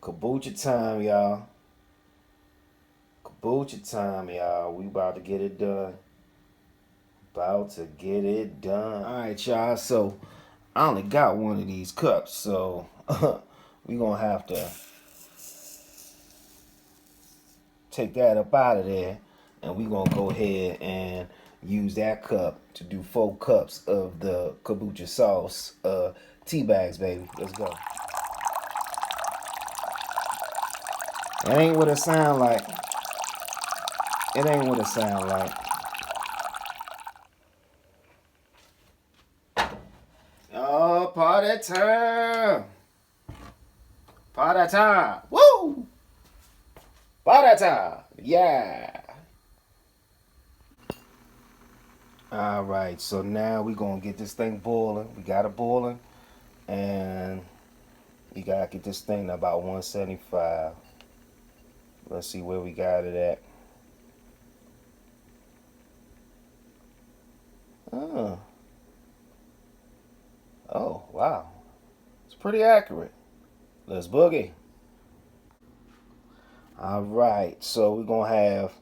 Kombucha time, y'all. Kombucha time, y'all. We about to get it done. About to get it done. Alright, y'all. So, I only got one of these cups. So, we going to have to take that up out of there. And we going to go ahead and use that cup to do 4 cups of the kombucha sauce tea bags, baby. Let's go. That ain't what it sound like. It ain't what it sound like. Oh, party time. Party time. Woo! Party time. Yeah. All right, so now we're going to get this thing boiling. We got it boiling. And you got to get this thing to about 175. Let's see where we got it at. Oh, wow. It's pretty accurate. Let's boogie. All right, so we're going to have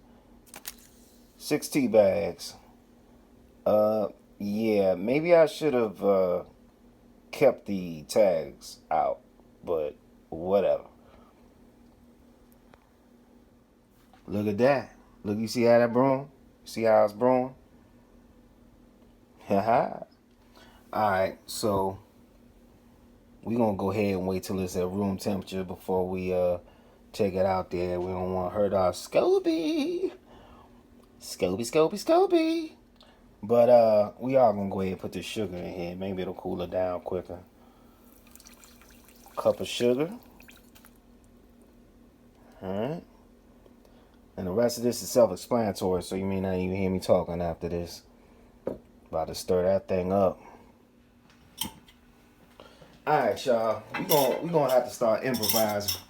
6 tea bags. Yeah, maybe I should have kept the tags out, but whatever. Look at that. Look, you see how that brewing? See how it's brewing? Haha. Alright, so we're going to go ahead and wait till it's at room temperature before we take it out there. We don't want to hurt our Scoby. Scoby. But we are going to go ahead and put the sugar in here. Maybe it'll cool it down quicker. Cup of sugar. Alright. And the rest of this is self-explanatory, so you may not even hear me talking after this. About to stir that thing up. Alright, y'all. We gonna have to start improvising.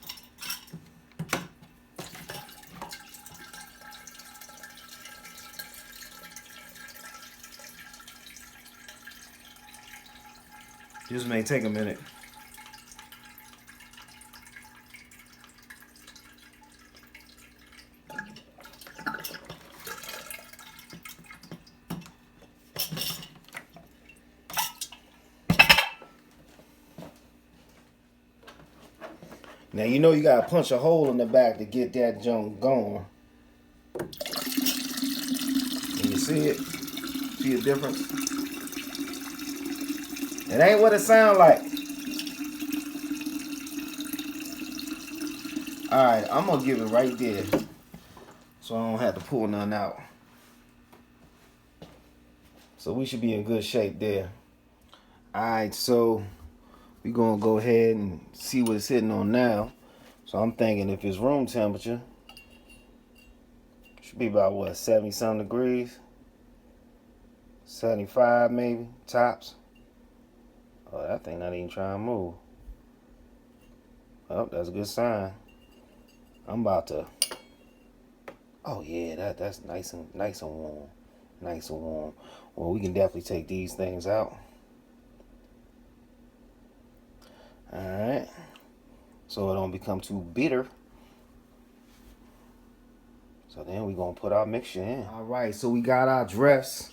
This may take a minute. Now you know you gotta punch a hole in the back to get that junk going. Can you see it? See the difference? It ain't what it sound like. Alright, I'm gonna give it right there. So I don't have to pull none out. So we should be in good shape there. Alright, so we're gonna go ahead and see what it's hitting on now. So I'm thinking if it's room temperature, should be about what, 70 some degrees? 75 maybe, tops. Oh, that thing not even trying to move. Oh, that's a good sign. I'm about to. Oh yeah, that's nice and warm. Nice and warm. Well, we can definitely take these things out. Alright. So it don't become too bitter. So then we're gonna put our mixture in. Alright, so we got our dress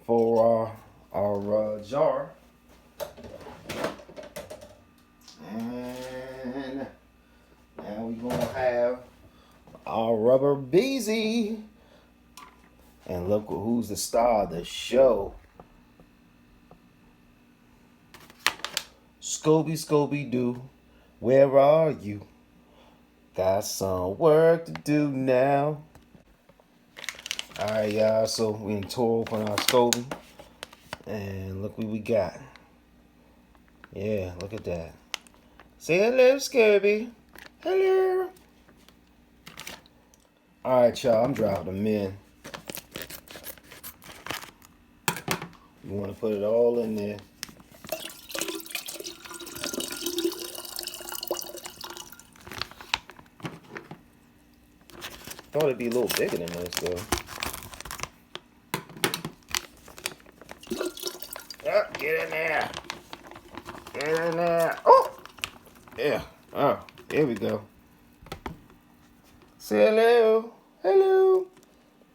for our jar. And now we're gonna have our rubber beezy. And look who's the star of the show. Scooby-Doo, where are you? Got some work to do now. Alright, y'all, so we done tore open our Scooby. And look what we got. Yeah, look at that. Say hello, Scooby. Hello. Alright, y'all, I'm dropping them in. You want to put it all in there. Thought it'd be a little bigger than this, though. Oh, get in there. Get in there. Oh! Yeah. Oh, There we go. Say hello. Hello.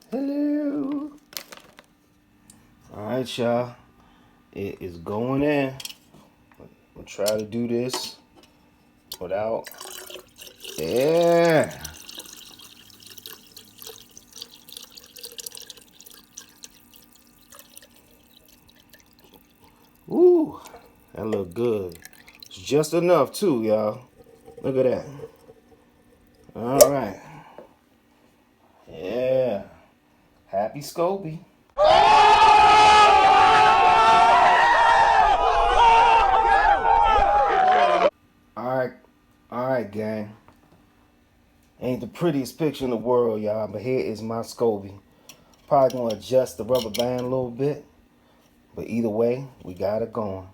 Hello. Alright, y'all. It is going in. We'll try to do this without. Yeah. Ooh, that look good. It's just enough too, y'all. Look at that. All right. Yeah. Happy Scobie. All right, gang. Ain't the prettiest picture in the world, y'all, but here is my Scobie. Probably gonna adjust the rubber band a little bit, but either way, we got it going.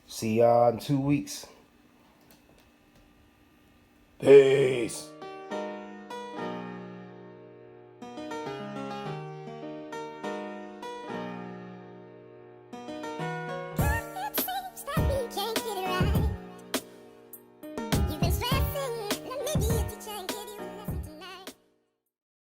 See y'all in 2 weeks. Peace.